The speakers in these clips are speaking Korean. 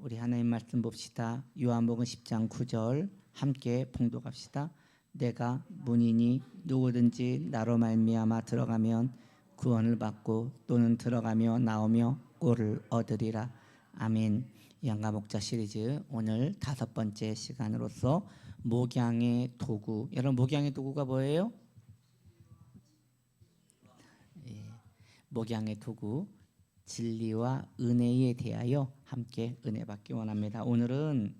우리 하나님 말씀 봅시다. 요한복음 10장 9절 함께 봉독합시다. 내가 문이니 누구든지 나로 말미암아 들어가면 구원을 받고 또는 들어가며 나오며 꼴을 얻으리라. 아멘. 양가 목자 시리즈 오늘 5번째 시간으로서 목양의 도구. 여러분 목양의 도구가 뭐예요? 목양의 도구 진리와 은혜에 대하여 함께 은혜 받기 원합니다. 오늘은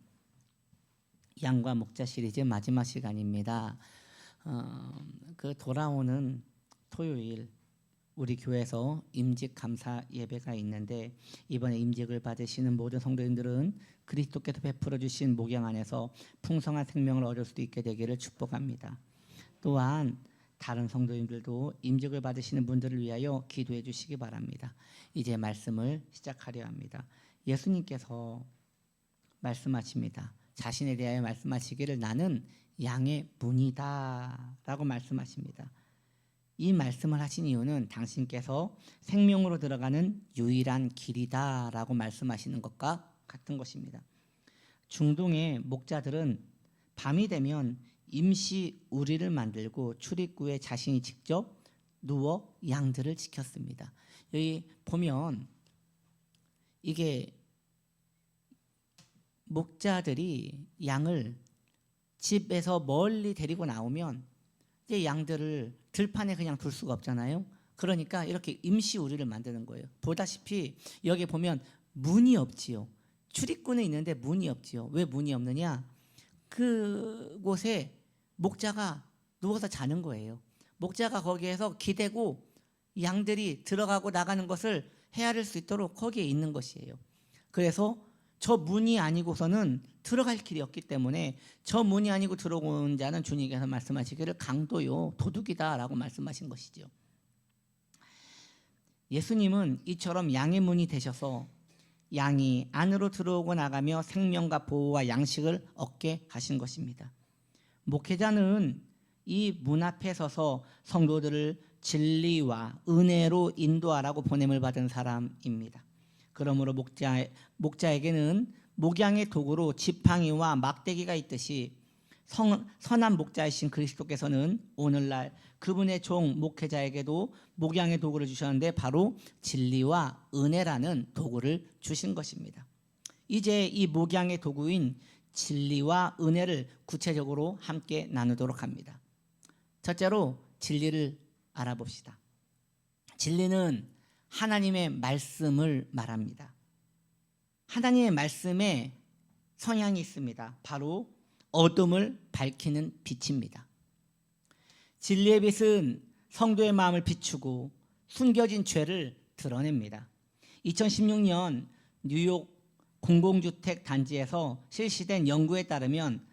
양과 목자 시리즈 마지막 시간입니다. 돌아오는 토요일 우리 교회에서 임직 감사 예배가 있는데 이번에 임직을 받으시는 모든 성도님들은 그리스도께서 베풀어 주신 목양 안에서 풍성한 생명을 얻을 수 있게 되기를 축복합니다. 또한 다른 성도님들도 임직을 받으시는 분들을 위하여 기도해 주시기 바랍니다. 이제 말씀을 시작하려 합니다. 예수님께서 말씀하십니다. 자신에 대하여 말씀하시기를 나는 양의 문이다 라고 말씀하십니다. 이 말씀을 하신 이유는 당신께서 생명으로 들어가는 유일한 길이다 라고 말씀하시는 것과 같은 것입니다. 중동의 목자들은 밤이 되면 임시 우리를 만들고 출입구에 자신이 직접 누워 양들을 지켰습니다. 여기 보면 이게 목자들이 양을 집에서 멀리 데리고 나오면 이제 양들을 들판에 그냥 둘 수가 없잖아요. 그러니까 이렇게 임시 우리를 만드는 거예요. 보다시피 여기 보면 문이 없지요. 출입구는 있는데 문이 없지요. 왜 문이 없느냐? 그곳에 목자가 누워서 자는 거예요. 목자가 거기에서 기대고 양들이 들어가고 나가는 것을 헤아릴 수 있도록 거기에 있는 것이에요. 그래서 저 문이 아니고서는 들어갈 길이 없기 때문에 저 문이 아니고 들어온 자는 주님께서 말씀하시기를 강도요 도둑이다 라고 말씀하신 것이죠. 예수님은 이처럼 양의 문이 되셔서 양이 안으로 들어오고 나가며 생명과 보호와 양식을 얻게 하신 것입니다. 목회자는 이 문 앞에 서서 성도들을 진리와 은혜로 인도하라고 보냄을 받은 사람입니다. 그러므로 목자에게는 목양의 도구로 지팡이와 막대기가 있듯이 선한 목자이신 그리스도께서는 오늘날 그분의 종 목회자에게도 목양의 도구를 주셨는데 바로 진리와 은혜라는 도구를 주신 것입니다. 이제 이 목양의 도구인 진리와 은혜를 구체적으로 함께 나누도록 합니다. 첫째로 진리를 알아봅시다. 진리는 하나님의 말씀을 말합니다. 하나님의 말씀에 성향이 있습니다. 바로 어둠을 밝히는 빛입니다. 진리의 빛은 성도의 마음을 비추고 숨겨진 죄를 드러냅니다. 2016년 뉴욕 공공주택 단지에서 실시된 연구에 따르면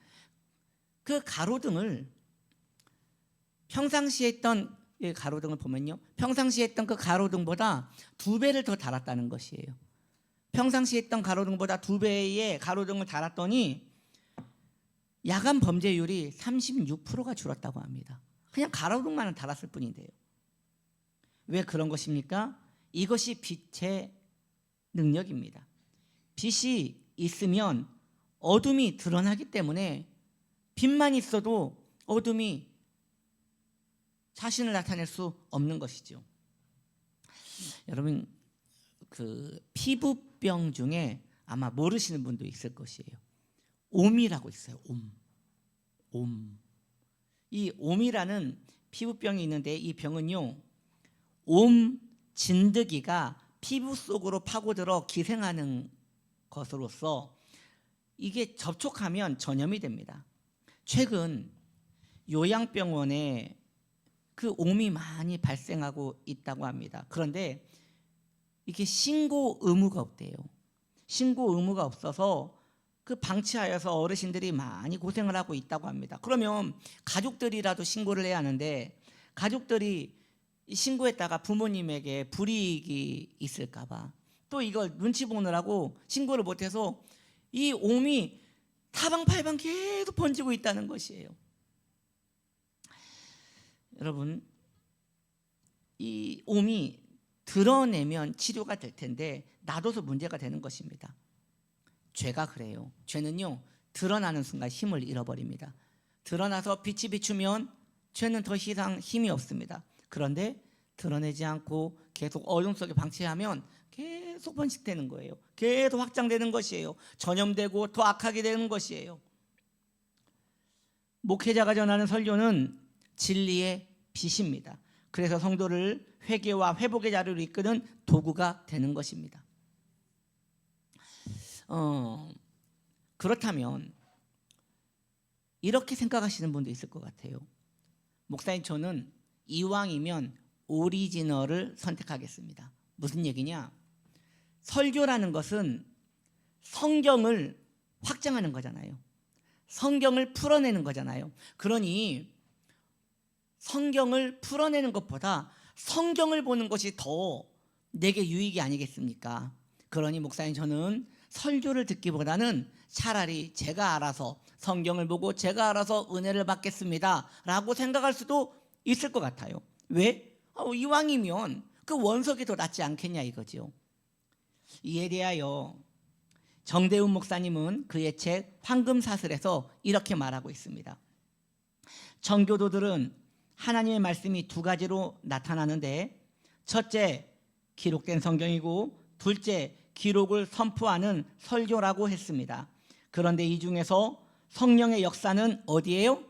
그 가로등을 평상시에 있던 가로등을 보면요, 평상시에 있던 그 가로등보다 2배를 더 달았다는 것이에요. 평상시에 있던 가로등보다 2배의 가로등을 달았더니 야간 범죄율이 36%가 줄었다고 합니다. 그냥 가로등만을 달았을 뿐인데요. 왜 그런 것입니까? 이것이 빛의 능력입니다. 빛이 있으면 어둠이 드러나기 때문에 빛만 있어도 어둠이 자신을 나타낼 수 없는 것이죠. 여러분 피부병 중에 아마 모르시는 분도 있을 것이에요. 옴이라고 있어요. 옴. 이 옴이라는 피부병이 있는데 이 병은요, 옴 진드기가 피부 속으로 파고들어 기생하는 것으로서 이게 접촉하면 전염이 됩니다. 최근 요양병원에 그 옴이 많이 발생하고 있다고 합니다. 그런데 이게 신고 의무가 없대요. 신고 의무가 없어서 그 방치하여서 어르신들이 많이 고생을 하고 있다고 합니다. 그러면 가족들이라도 신고를 해야 하는데 가족들이 신고했다가 부모님에게 불이익이 있을까 봐 또 이걸 눈치 보느라고 신고를 못해서 이 옴이 사방팔방 계속 번지고 있다는 것이에요. 여러분, 이 옴이 드러내면 치료가 될 텐데 놔둬서 문제가 되는 것입니다. 죄가 그래요. 죄는요, 드러나는 순간 힘을 잃어버립니다. 드러나서 빛이 비추면 죄는 더 이상 힘이 없습니다. 그런데 드러내지 않고 계속 어둠 속에 방치하면 계속 번식되는 거예요. 계속 확장되는 것이에요. 전염되고 더 악하게 되는 것이에요. 목회자가 전하는 설교는 진리의 빛입니다. 그래서 성도를 회개와 회복의 자리로 이끄는 도구가 되는 것입니다. 그렇다면 이렇게 생각하시는 분도 있을 것 같아요. 목사님, 저는 이왕이면 오리지널을 선택하겠습니다. 무슨 얘기냐? 설교라는 것은 성경을 확장하는 거잖아요. 성경을 풀어내는 거잖아요. 그러니 성경을 풀어내는 것보다 성경을 보는 것이 더 내게 유익이 아니겠습니까? 그러니 목사님, 저는 설교를 듣기보다는 차라리 제가 알아서 성경을 보고 제가 알아서 은혜를 받겠습니다 라고 생각할 수도 있을 것 같아요. 왜? 이왕이면 그 원석이 더 낫지 않겠냐 이거죠. 이에 대하여 정대훈 목사님은 그의 책 황금사슬에서 이렇게 말하고 있습니다. 청교도들은 하나님의 말씀이 두 가지로 나타나는데, 첫째, 기록된 성경이고 둘째, 기록을 선포하는 설교라고 했습니다. 그런데 이 중에서 성령의 역사는 어디예요?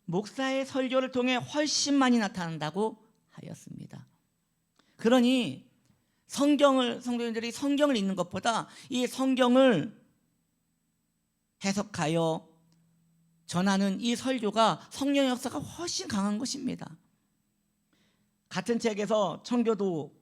목사의 설교를 통해 훨씬 많이 나타난다고 하였습니다. 그러니 성도님들이 성경을 읽는 것보다 이 성경을 해석하여 전하는 이 설교가 성령의 역사가 훨씬 강한 것입니다. 같은 책에서 청교도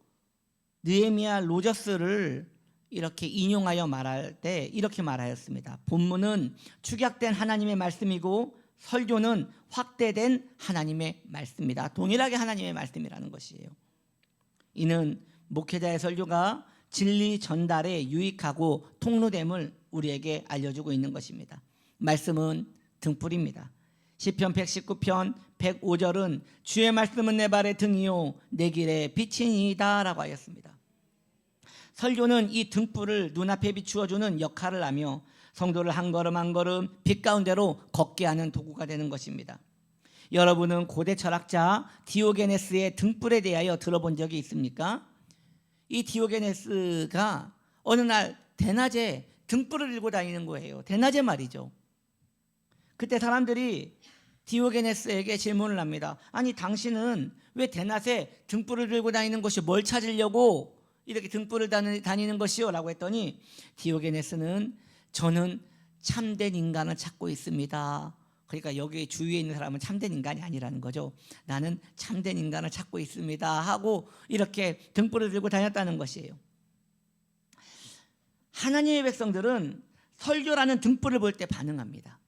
느헤미야 로저스를 이렇게 인용하여 말할 때 이렇게 말하였습니다. 본문은 축약된 하나님의 말씀이고 설교는 확대된 하나님의 말씀이다. 동일하게 하나님의 말씀이라는 것이에요. 이는 목회자의 설교가 진리 전달에 유익하고 통로됨을 우리에게 알려주고 있는 것입니다. 말씀은 등불입니다. 시편 119편 105절은 주의 말씀은 내 발의 등이요 내 길의 빛이니이다 라고 하였습니다. 설교는 이 등불을 눈앞에 비추어주는 역할을 하며 성도를 한 걸음 한 걸음 빛 가운데로 걷게 하는 도구가 되는 것입니다. 여러분은 고대 철학자 디오게네스의 등불에 대하여 들어본 적이 있습니까? 이 디오게네스가 어느 날 대낮에 등불을 들고 다니는 거예요. 대낮에 말이죠. 그때 사람들이 디오게네스에게 질문을 합니다. 아니, 당신은 왜 대낮에 등불을 들고 다니는 것이 뭘 찾으려고 이렇게 등불을 다니는 것이요? 라고 했더니 디오게네스는 저는 참된 인간을 찾고 있습니다. 그러니까 여기 주위에 있는 사람은 참된 인간이 아니라는 거죠. 나는 참된 인간을 찾고 있습니다 하고 이렇게 등불을 들고 다녔다는 것이에요. 하나님의 백성들은 설교라는 등불을 볼 때 반응합니다.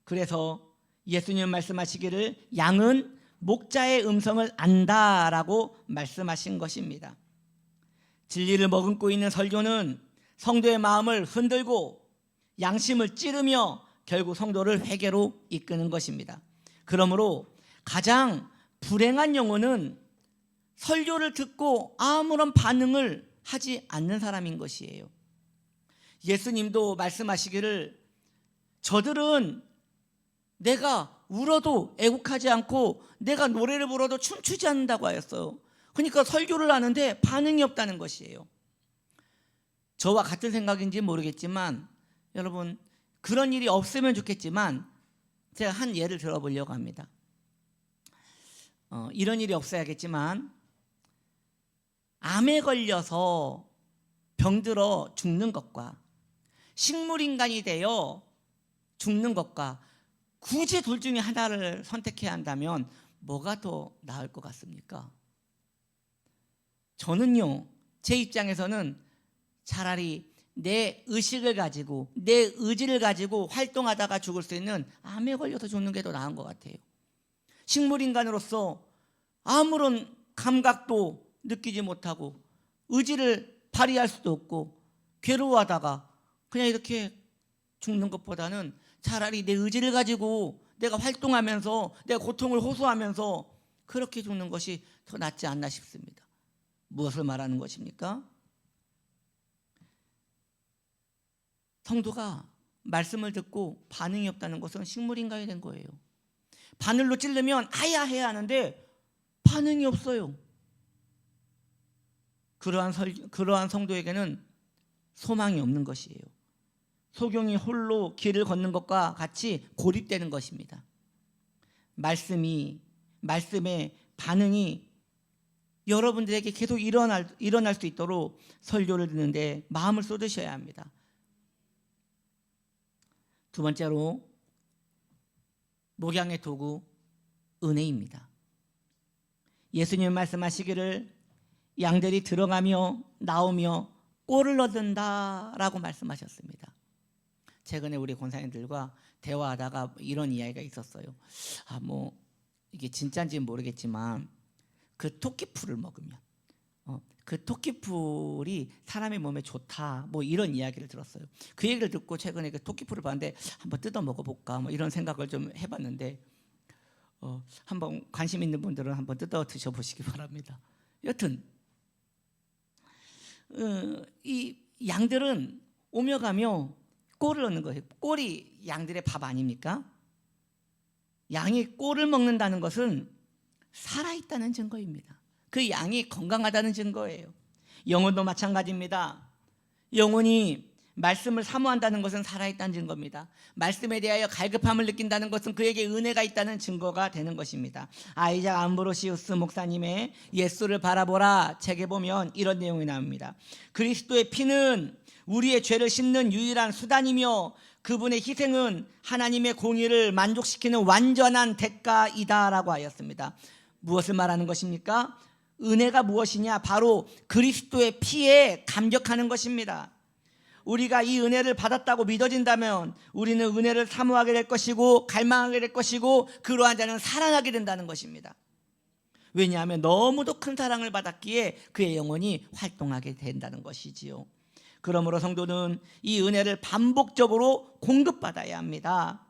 그래서 예수님 말씀하시기를 양은 목자의 음성을 안다라고 말씀하신 것입니다. 진리를 머금고 있는 설교는 성도의 마음을 흔들고 양심을 찌르며 결국 성도를 회개로 이끄는 것입니다. 그러므로 가장 불행한 영혼은 설교를 듣고 아무런 반응을 하지 않는 사람인 것이에요. 예수님도 말씀하시기를 저들은 내가 울어도 애국하지 않고 내가 노래를 불어도 춤추지 않는다고 하였어요. 그러니까 설교를 하는데 반응이 없다는 것이에요. 저와 같은 생각인지 모르겠지만 여러분, 그런 일이 없으면 좋겠지만 제가 한 예를 들어보려고 합니다. 이런 일이 없어야겠지만 암에 걸려서 병들어 죽는 것과 식물인간이 되어 죽는 것과 굳이 둘 중에 하나를 선택해야 한다면 뭐가 더 나을 것 같습니까? 저는요, 제 입장에서는 차라리 내 의식을 가지고 내 의지를 가지고 활동하다가 죽을 수 있는 암에 걸려서 죽는 게 더 나은 것 같아요. 식물인간으로서 아무런 감각도 느끼지 못하고 의지를 발휘할 수도 없고 괴로워하다가 그냥 이렇게 죽는 것보다는 차라리 내 의지를 가지고 내가 활동하면서 내가 고통을 호소하면서 그렇게 죽는 것이 더 낫지 않나 싶습니다. 무엇을 말하는 것입니까? 성도가 말씀을 듣고 반응이 없다는 것은 식물인간이 된 거예요. 바늘로 찌르면 아야 해야 하는데 반응이 없어요. 그러한 성도에게는 소망이 없는 것이에요. 소경이 홀로 길을 걷는 것과 같이 고립되는 것입니다. 말씀의 반응이 여러분들에게 계속 일어날 수 있도록 설교를 듣는데 마음을 쏟으셔야 합니다. 두 번째로 목양의 도구, 은혜입니다. 예수님 말씀하시기를 양들이 들어가며 나오며 꼴을 얻는다라고 말씀하셨습니다. 최근에 우리 권사님들과 대화하다가 이런 이야기가 있었어요. 이게 진짜인지는 모르겠지만 그 토끼풀을 먹으면 그 토끼풀이 사람의 몸에 좋다, 이런 이야기를 들었어요. 그 얘기를 듣고 최근에 그 토끼풀을 봤는데 한번 뜯어 먹어볼까 이런 생각을 좀 해봤는데 한번 관심 있는 분들은 한번 뜯어 드셔보시기 바랍니다. 여튼 이 양들은 오며 가며 꼴을 얻는 거예요. 꼴이 양들의 밥 아닙니까? 양이 꼴을 먹는다는 것은 살아있다는 증거입니다. 그 양이 건강하다는 증거예요. 영혼도 마찬가지입니다. 영혼이 말씀을 사모한다는 것은 살아있다는 증거입니다. 말씀에 대하여 갈급함을 느낀다는 것은 그에게 은혜가 있다는 증거가 되는 것입니다. 아이작 암브로시우스 목사님의 예수를 바라보라 책에 보면 이런 내용이 나옵니다. 그리스도의 피는 우리의 죄를 씻는 유일한 수단이며 그분의 희생은 하나님의 공의를 만족시키는 완전한 대가이다라고 하였습니다. 무엇을 말하는 것입니까? 은혜가 무엇이냐? 바로 그리스도의 피에 감격하는 것입니다. 우리가 이 은혜를 받았다고 믿어진다면 우리는 은혜를 사모하게 될 것이고 갈망하게 될 것이고 그러한 자는 살아나게 된다는 것입니다. 왜냐하면 너무도 큰 사랑을 받았기에 그의 영혼이 활동하게 된다는 것이지요. 그러므로 성도는 이 은혜를 반복적으로 공급받아야 합니다.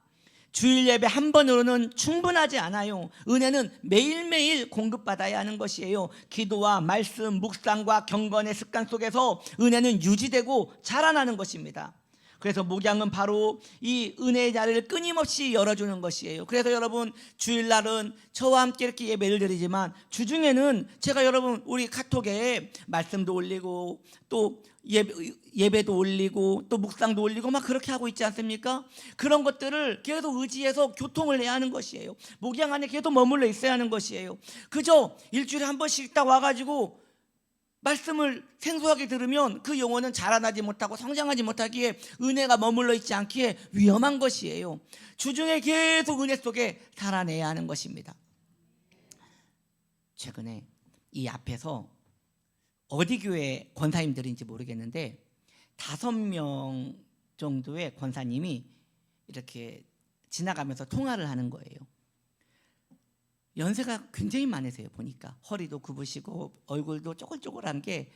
주일 예배 한 번으로는 충분하지 않아요. 은혜는 매일매일 공급받아야 하는 것이에요. 기도와 말씀, 묵상과 경건의 습관 속에서 은혜는 유지되고 자라나는 것입니다. 그래서 목양은 바로 이 은혜의 자리를 끊임없이 열어주는 것이에요. 그래서 여러분 주일날은 저와 함께 이렇게 예배를 드리지만 주중에는 제가 여러분 우리 카톡에 말씀도 올리고 또 예배도 올리고 또 묵상도 올리고 막 그렇게 하고 있지 않습니까? 그런 것들을 계속 의지해서 교통을 해야 하는 것이에요. 목양 안에 계속 머물러 있어야 하는 것이에요. 그저 일주일에 한 번씩 딱 와가지고 말씀을 생소하게 들으면 그 영혼은 자라나지 못하고 성장하지 못하기에 은혜가 머물러 있지 않기에 위험한 것이에요. 주중에 계속 은혜 속에 살아내야 하는 것입니다. 최근에 이 앞에서 어디 교회 권사님들인지 모르겠는데 5명 정도의 권사님이 이렇게 지나가면서 통화를 하는 거예요. 연세가 굉장히 많으세요. 보니까 허리도 굽으시고 얼굴도 쪼글쪼글한 게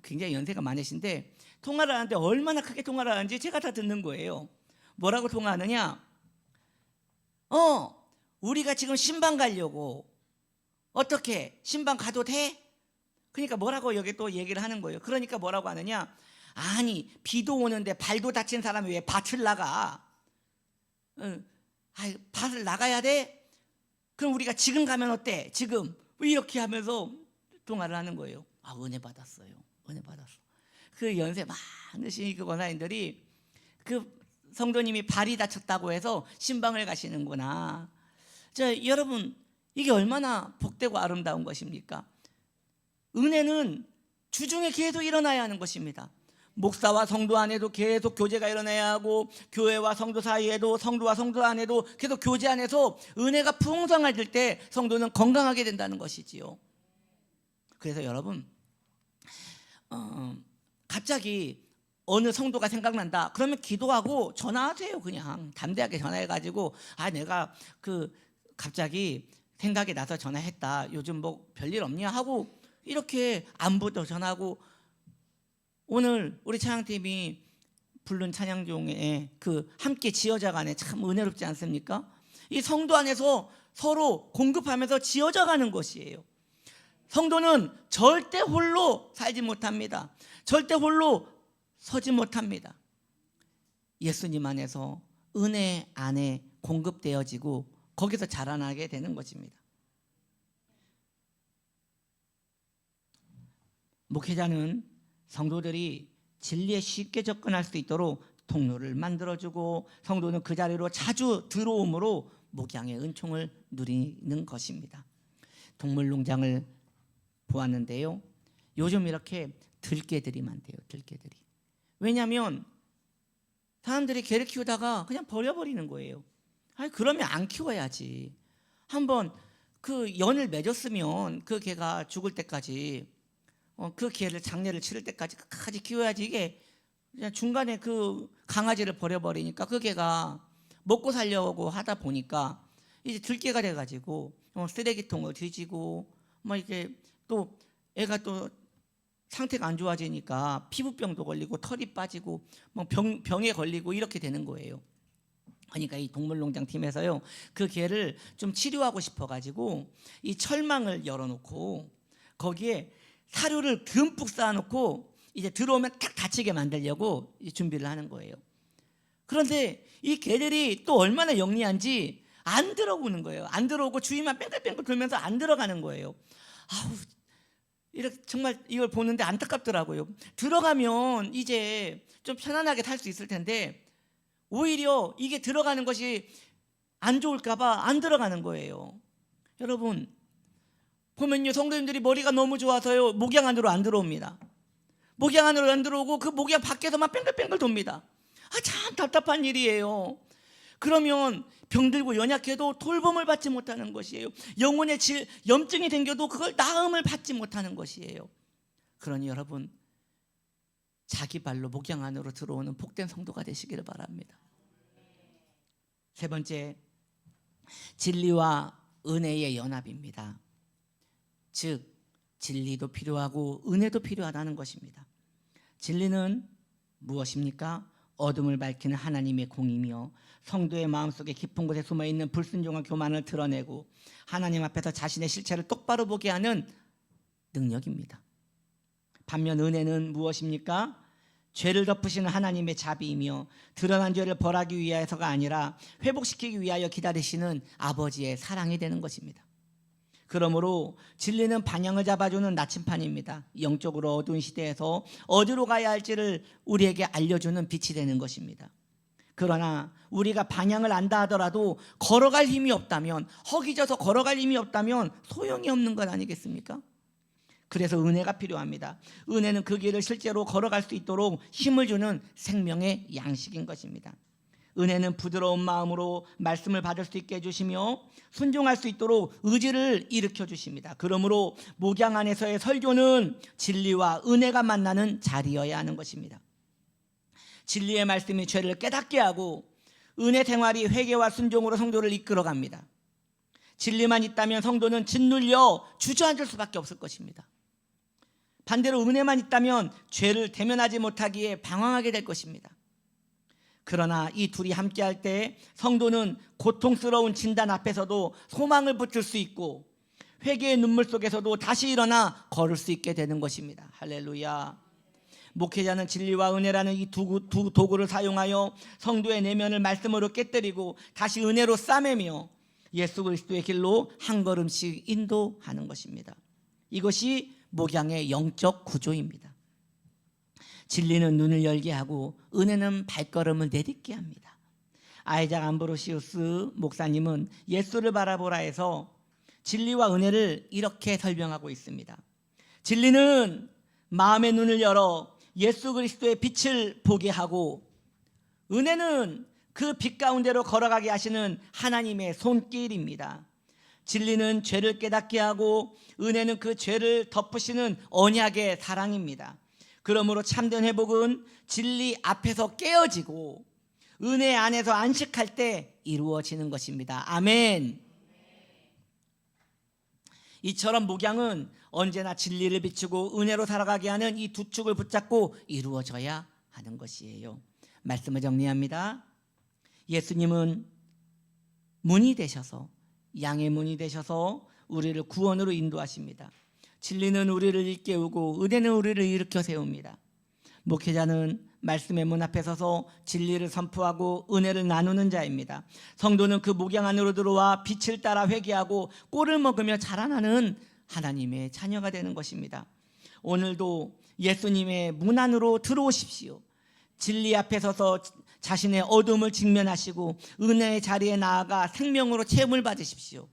굉장히 연세가 많으신데 통화를 하는데 얼마나 크게 통화를 하는지 제가 다 듣는 거예요. 뭐라고 통화하느냐? 우리가 지금 신방 가려고 어떻게 신방 가도 돼? 그러니까 뭐라고 여기 또 얘기를 하는 거예요. 그러니까 뭐라고 하느냐? 아니 비도 오는데 발도 다친 사람이 왜 밭을 나가? 밭을 나가야 돼? 그럼 우리가 지금 가면 어때? 지금 이렇게 하면서 통화를 하는 거예요. 은혜 받았어요. 은혜 받았어. 그 연세 많으신 그 권사님들이 그 성도님이 발이 다쳤다고 해서 신방을 가시는구나. 여러분 이게 얼마나 복되고 아름다운 것입니까? 은혜는 주중에 계속 일어나야 하는 것입니다. 목사와 성도 안에도 계속 교제가 일어나야 하고 교회와 성도 사이에도 성도와 성도 안에도 계속 교제 안에서 은혜가 풍성해질 때 성도는 건강하게 된다는 것이지요. 그래서 여러분 갑자기 어느 성도가 생각난다 그러면 기도하고 전화하세요. 그냥 담대하게 전화해가지고 내가 갑자기 생각이 나서 전화했다. 요즘 별일 없냐 하고 이렇게 안부도 전하고 오늘 우리 찬양팀이 부른 찬양 중에 함께 지어져 가네 참 은혜롭지 않습니까? 이 성도 안에서 서로 공급하면서 지어져 가는 것이에요. 성도는 절대 홀로 살지 못합니다. 절대 홀로 서지 못합니다. 예수님 안에서 은혜 안에 공급되어지고 거기서 자라나게 되는 것입니다. 목회자는 성도들이 진리에 쉽게 접근할 수 있도록 통로를 만들어주고 성도는 그 자리로 자주 들어오므로 목양의 은총을 누리는 것입니다. 동물농장을 보았는데요, 요즘 이렇게 들개들이 많대요. 들개들이. 왜냐하면 사람들이 개를 키우다가 그냥 버려버리는 거예요. 아니, 그러면 안 키워야지. 한번 그 연을 맺었으면 그 개가 죽을 때까지, 그 개를 장례를 치를 때까지 끝까지 키워야지. 이게 그냥 중간에 그 강아지를 버려버리니까 그 개가 먹고 살려고 하다 보니까 이제 들개가 돼가지고 쓰레기통을 뒤지고 뭐 이렇게 또 애가 또 상태가 안 좋아지니까 피부병도 걸리고 털이 빠지고 뭐 병에 걸리고 이렇게 되는 거예요. 그러니까 이 동물농장 팀에서요, 그 개를 좀 치료하고 싶어가지고 이 철망을 열어놓고 거기에 사료를 듬뿍 쌓아놓고 이제 들어오면 탁 다치게 만들려고 준비를 하는 거예요. 그런데 이 개들이 또 얼마나 영리한지 안 들어오는 거예요. 안 들어오고 주위만 뺑글뺑글 돌면서 안 들어가는 거예요. 아우, 이렇게 정말 이걸 보는데 안타깝더라고요. 들어가면 이제 좀 편안하게 탈 수 있을 텐데 오히려 이게 들어가는 것이 안 좋을까 봐 안 들어가는 거예요. 여러분 보면요, 성도님들이 머리가 너무 좋아서요, 목양 안으로 안 들어옵니다. 목양 안으로 안 들어오고 그 목양 밖에서만 뺑글뺑글 돕니다. 참 답답한 일이에요. 그러면 병들고 연약해도 돌봄을 받지 못하는 것이에요. 영혼의 염증이 생겨도 그걸 나음을 받지 못하는 것이에요. 그러니 여러분, 자기 발로 목양 안으로 들어오는 복된 성도가 되시기를 바랍니다. 세 번째, 진리와 은혜의 연합입니다. 즉 진리도 필요하고 은혜도 필요하다는 것입니다. 진리는 무엇입니까? 어둠을 밝히는 하나님의 공이며 성도의 마음속에 깊은 곳에 숨어있는 불순종과 교만을 드러내고 하나님 앞에서 자신의 실체를 똑바로 보게 하는 능력입니다. 반면 은혜는 무엇입니까? 죄를 덮으시는 하나님의 자비이며 드러난 죄를 벌하기 위해서가 아니라 회복시키기 위하여 기다리시는 아버지의 사랑이 되는 것입니다. 그러므로 진리는 방향을 잡아주는 나침판입니다. 영적으로 어두운 시대에서 어디로 가야 할지를 우리에게 알려주는 빛이 되는 것입니다. 그러나 우리가 방향을 안다 하더라도 걸어갈 힘이 없다면, 허기져서 걸어갈 힘이 없다면 소용이 없는 것 아니겠습니까? 그래서 은혜가 필요합니다. 은혜는 그 길을 실제로 걸어갈 수 있도록 힘을 주는 생명의 양식인 것입니다. 은혜는 부드러운 마음으로 말씀을 받을 수 있게 해주시며 순종할 수 있도록 의지를 일으켜 주십니다. 그러므로 목양 안에서의 설교는 진리와 은혜가 만나는 자리여야 하는 것입니다. 진리의 말씀이 죄를 깨닫게 하고 은혜 생활이 회개와 순종으로 성도를 이끌어갑니다. 진리만 있다면 성도는 짓눌려 주저앉을 수밖에 없을 것입니다. 반대로 은혜만 있다면 죄를 대면하지 못하기에 방황하게 될 것입니다. 그러나 이 둘이 함께할 때 성도는 고통스러운 진단 앞에서도 소망을 붙일 수 있고 회개의 눈물 속에서도 다시 일어나 걸을 수 있게 되는 것입니다. 할렐루야. 목회자는 진리와 은혜라는 이 두 도구를 사용하여 성도의 내면을 말씀으로 깨뜨리고 다시 은혜로 싸매며 예수 그리스도의 길로 한 걸음씩 인도하는 것입니다. 이것이 목양의 영적 구조입니다. 진리는 눈을 열게 하고 은혜는 발걸음을 내딛게 합니다. 아이작 암브로시우스 목사님은 예수를 바라보라 해서 진리와 은혜를 이렇게 설명하고 있습니다. 진리는 마음의 눈을 열어 예수 그리스도의 빛을 보게 하고 은혜는 그 빛 가운데로 걸어가게 하시는 하나님의 손길입니다. 진리는 죄를 깨닫게 하고 은혜는 그 죄를 덮으시는 언약의 사랑입니다. 그러므로 참된 회복은 진리 앞에서 깨어지고 은혜 안에서 안식할 때 이루어지는 것입니다. 아멘. 이처럼 목양은 언제나 진리를 비추고 은혜로 살아가게 하는 이 두 축을 붙잡고 이루어져야 하는 것이에요. 말씀을 정리합니다. 예수님은 문이 되셔서, 양의 문이 되셔서 우리를 구원으로 인도하십니다. 진리는 우리를 일깨우고 은혜는 우리를 일으켜 세웁니다. 목회자는 말씀의 문 앞에 서서 진리를 선포하고 은혜를 나누는 자입니다. 성도는 그 목양 안으로 들어와 빛을 따라 회개하고 꼴을 먹으며 자라나는 하나님의 자녀가 되는 것입니다. 오늘도 예수님의 문 안으로 들어오십시오. 진리 앞에 서서 자신의 어둠을 직면하시고 은혜의 자리에 나아가 생명으로 체험을 받으십시오.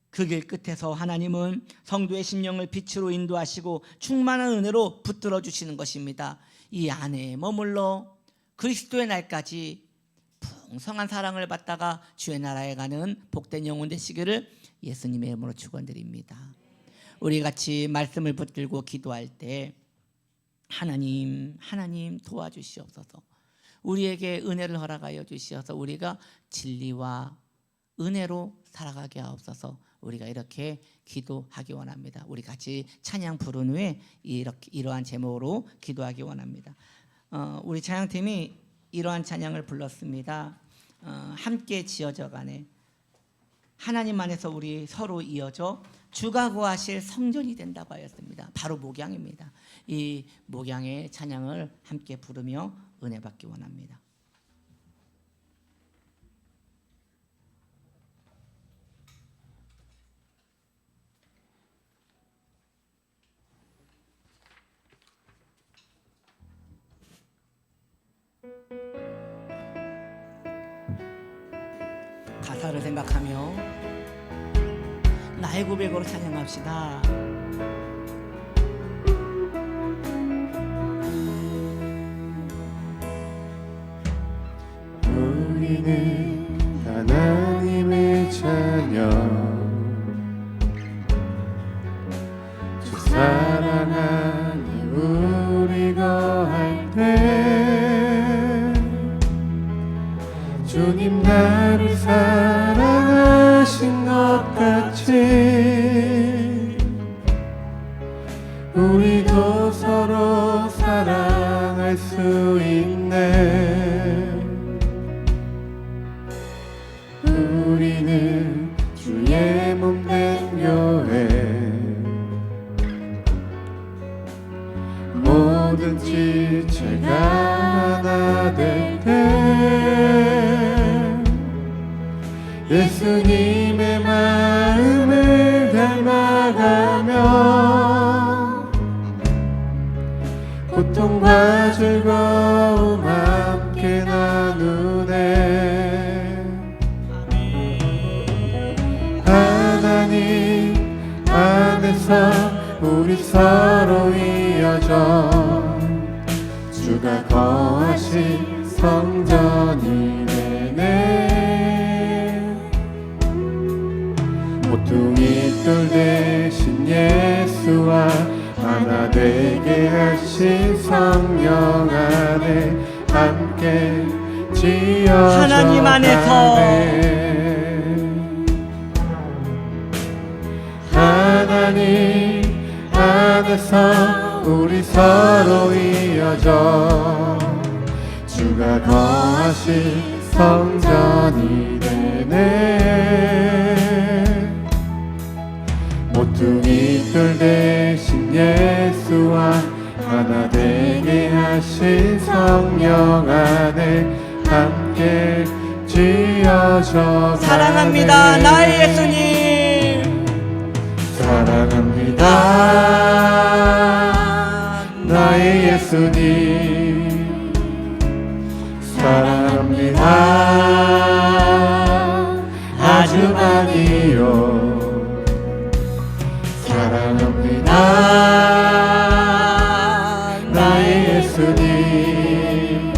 그 길 끝에서 하나님은 성도의 심령을 빛으로 인도하시고 충만한 은혜로 붙들어 주시는 것입니다. 이 안에 머물러 그리스도의 날까지 풍성한 사랑을 받다가 주의 나라에 가는 복된 영혼 되시기를 예수님의 이름으로 축원드립니다. 우리 같이 말씀을 붙들고 기도할 때 하나님 도와주시옵소서. 우리에게 은혜를 허락하여 주시어서 우리가 진리와 은혜로 살아가게 하옵소서. 우리가 이렇게 기도하기 원합니다. 우리 같이 찬양 부른 후에 이러한 제목으로 기도하기 원합니다. 우리 찬양팀이 이러한 찬양을 불렀습니다. 함께 지어져 가네. 하나님 안에서 우리 서로 이어져 주가 거하실 성전이 된다고 하였습니다. 바로 목양입니다. 이 목양의 찬양을 함께 부르며 은혜 받기 원합니다. 가사를 생각하며 나의 고백으로 찬양합시다. 우리는 하나님의 자녀, 주 사랑 안에 우리 거할 때 주님 나를 사랑하신 것 같이 우리도 서로 사랑할 수 있네. 우리는 주의 몸된 교회, 모든 지체가 하나 될 때 예수님의 마음을 닮아가며 고통과 즐거움 함께 나누네. 하나님 안에서 우리 서로 이어져 주가 거하신 성전이 되네. 모퉁이 돌 대신 예수와 하나 되게 하신 성령 안에 함께 지어져 하나님 안에서 하나님 안에서 우리 서로 이어져 주가 거하신 성전이 되네. 모퉁이 돌 대신 예수와 하나 되게 하신 성령 안에 함께 지어져 사랑합니다. 가네. 나의 예수님 사랑합니다. 나의 예수님 사랑합니다. 아주 많이요. 사랑합니다. 나의 예수님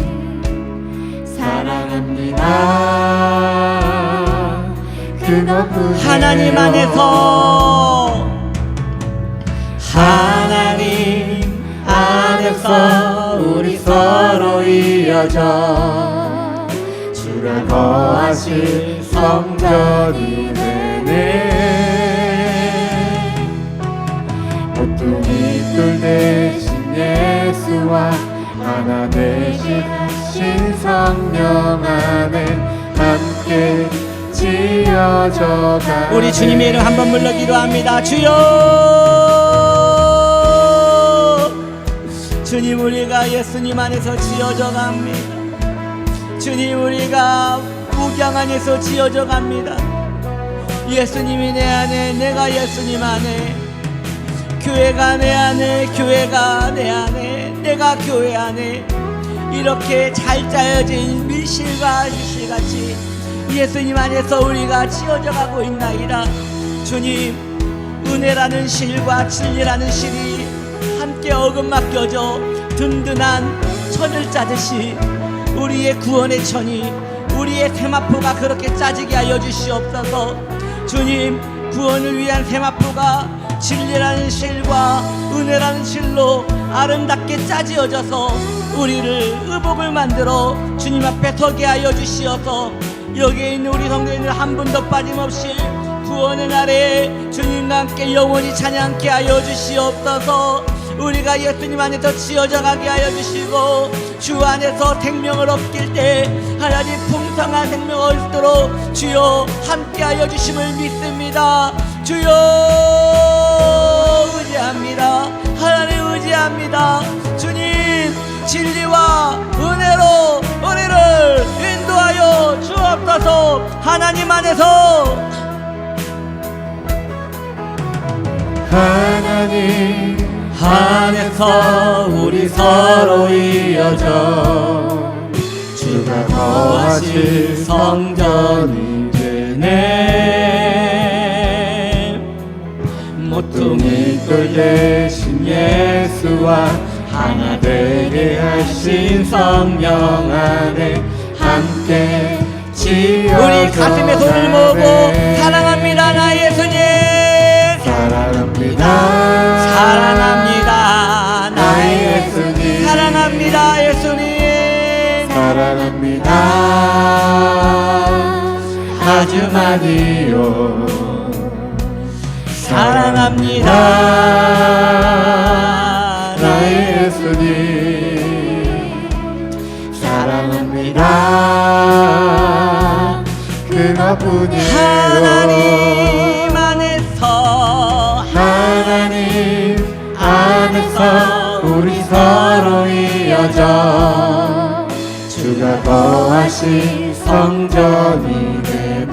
사랑합니다. 그것뿐이에요. 하나님 안에서 하나님 안에서 우리 서로 이어져 주가 거하신 성전이 되네. 모퉁이 돌 대신 예수와 하나 되신 성령 안에 함께 지어져 가네. 우리 주님의 이름 한번 불러 기도합니다. 주여 주님, 우리가 예수님 안에서 지어져 갑니다. 주님, 우리가 목양 안에서 지어져 갑니다. 예수님이 내 안에, 내가 예수님 안에, 교회가 내 안에, 교회가 내 안에, 내가 교회 안에, 이렇게 잘 짜여진 밀실과 실실같이 예수님 안에서 우리가 지어져 가고 있나이다. 주님, 은혜라는 실과 진리라는 실이 함께 어긋맡겨져 든든한 천을 짜듯이 우리의 구원의 천이, 우리의 세마포가 그렇게 짜지게 하여 주시옵소서. 주님, 구원을 위한 세마포가 진리라는 실과 은혜라는 실로 아름답게 짜지어져서 우리를 의복을 만들어 주님 앞에 서게 하여 주시어서 여기에 있는 우리 성도님들 한 분도 빠짐없이 구원의 날에 주님과 함께 영원히 찬양케 하여 주시옵소서. 우리가 예수님 안에서 지어져 가게 하여 주시고 주 안에서 생명을 얻길 때 하나님 풍성한 생명을 얻도록 주여 함께 하여 주심을 믿습니다. 주여 의지합니다. 하나님 의지합니다. 주님, 진리와 은혜로 우리를 인도하여 주옵소서. 하나님 안에서 하나님 안에서 우리 서로 이어져 주가 거하실 성전이 되네. 모퉁이 돌 대신 예수와 하나 되게 하신 성령 안에 함께 지어져 우리 가슴에 손을 모으고 사랑합니다 나 예수님, 사랑합니다 사랑합니다 나의 예수님, 사랑합니다 예수님, 사랑합니다 아주 많이요, 사랑합니다 나의 예수님, 사랑합니다 그것뿐이에요. 하나님 안에서, 하나님 안에서 우리 서로 이어져 주가 거하신 성전이 되네.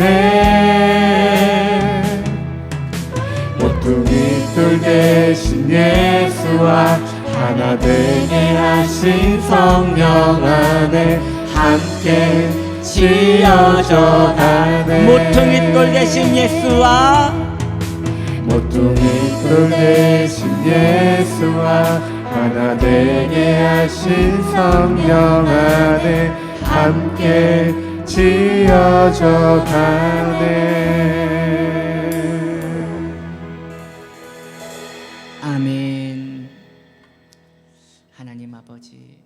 모퉁이 돌 대신 예수와 하나 되게 하신 성령 안에 함께 지어져 가네. 모퉁이 돌 대신 예수와 모퉁이 돌 대신 예수와 하나 되게 하신 성령 안에 함께 지어져 가네. 아멘. 하나님 아버지,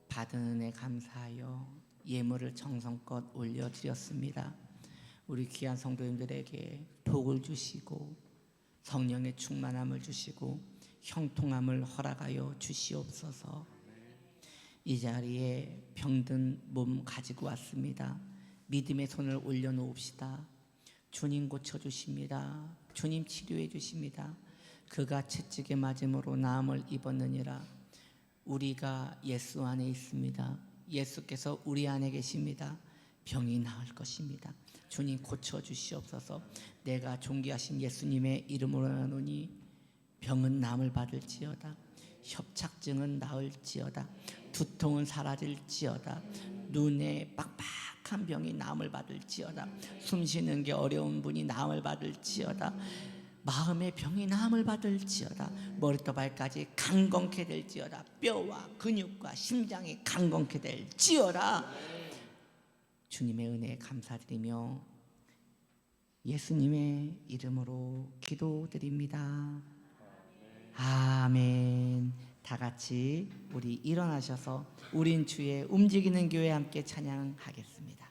받은 은혜 감사하여 예물을 정성껏 올려드렸습니다. 우리 귀한 성도님들에게 복을 주시고 성령의 충만함을 주시고 형통함을 허락하여 주시옵소서. 이 자리에 병든 몸 가지고 왔습니다. 믿음의 손을 올려놓읍시다. 주님 고쳐주십니다. 주님 치료해 주십니다. 그가 채찍에 맞음으로 나음을 입었느니라. 우리가 예수 안에 있습니다. 예수께서 우리 안에 계십니다. 병이 나을 것입니다. 주님 고쳐주시옵소서. 내가 존귀하신 예수님의 이름으로 하노니 병은 남을 받을지어다. 협착증은 나을지어다. 두통은 사라질지어다. 눈에 빡빡한 병이 나음을 받을지어다. 숨쉬는 게 어려운 분이 나음을 받을지어다. 마음의 병이 나음을 받을지어다. 머리부터 발까지 강건케 될지어다. 뼈와 근육과 심장이 강건케 될지어다. 주님의 은혜에 감사드리며 예수님의 이름으로 기도드립니다. 아멘. 다 같이 우리 일어나셔서 우린 주의 움직이는 교회 함께 찬양하겠습니다.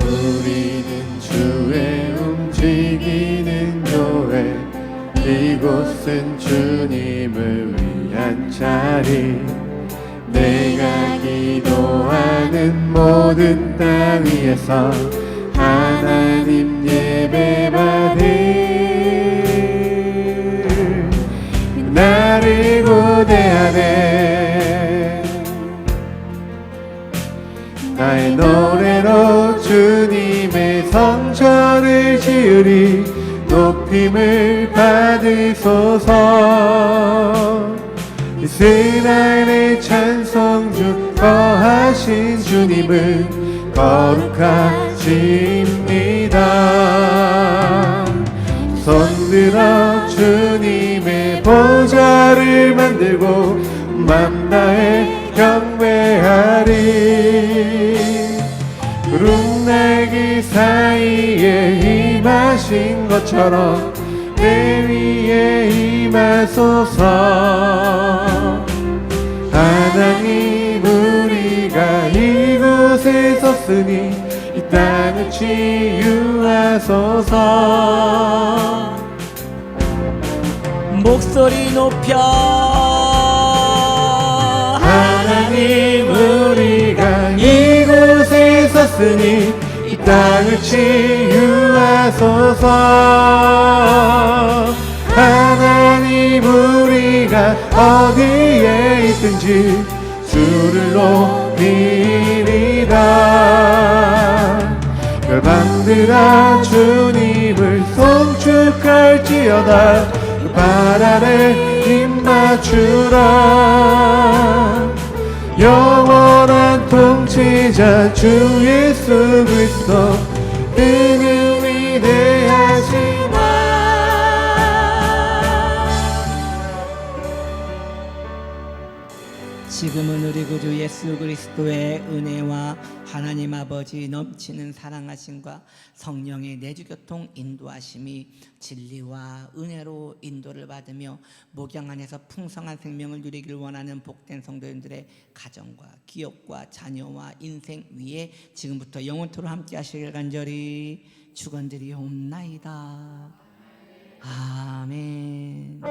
우리는 주의 움직이는 교회, 이곳은 주님 경배하리. 내가 기도하는 모든 땅 위에서 하나님 예배받을 나를 고대하네. 나의 노래로 주님의 성전을 지으리. 높임을 받으소서. 이스라엘의 찬송 중 거하신 주님은 거룩하십니다. 손들어 주님의 보좌를 만들고 맘 다해 경배하리. 구름 날개 사이에 임하신 것처럼 내 위에 임하소서. 하나님 우리가 이곳에 섰으니 이 땅을 치유하소서. 목소리 높여 하나님 우리가 이곳에 섰으니 이 땅을 치유하소서. 하나님 우리가 어디에 있든지 주를 높이리라. 열방들아 주님을 송축할지어다. 그 발 아래 힘 맞추라. 영원한 통치자 주 예수 그리스도 그는 위대하시다. 지금은 우리 구주 예수 그리스도의 은혜와 하나님 아버지 넘치는 사랑하심과 성령의 내주교통 인도하심이 진리와 은혜로 인도를 받으며 목양 안에서 풍성한 생명을 누리길 원하는 복된 성도님들의 가정과 기업과 자녀와 인생 위에 지금부터 영원토록 함께 하시길 간절히 축원드리옵나이다. 아멘.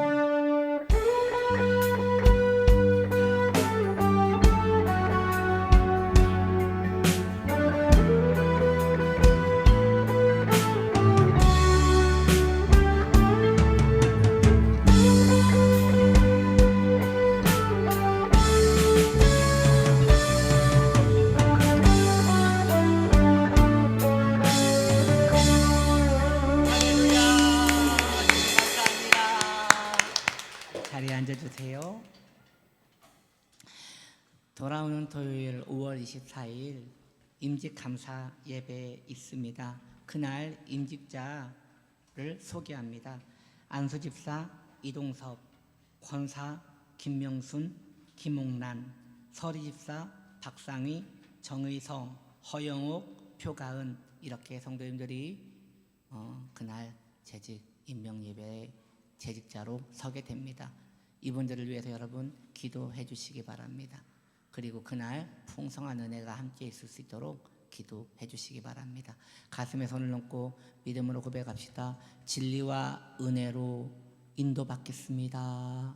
자리에 앉아주세요. 돌아오는 토요일 5월 24일 임직감사 예배 있습니다. 그날 임직자를 소개합니다. 안수집사 이동섭, 권사 김명순, 김옥란, 서리집사 박상희, 정의성, 허영옥, 표가은 이렇게 성도님들이 그날 재직 임명 예배에 재직자로 서게 됩니다. 이분들을 위해서 여러분 기도해 주시기 바랍니다. 그리고 그날 풍성한 은혜가 함께 있을 수 있도록 기도해 주시기 바랍니다. 가슴에 손을 얹고 믿음으로 고백합시다. 진리와 은혜로 인도받겠습니다.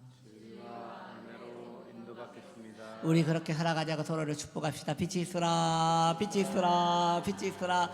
우리 그렇게 살아가자고 서로를 축복합시다. 빛이 있으라, 빛이 있으라, 빛이 있으라.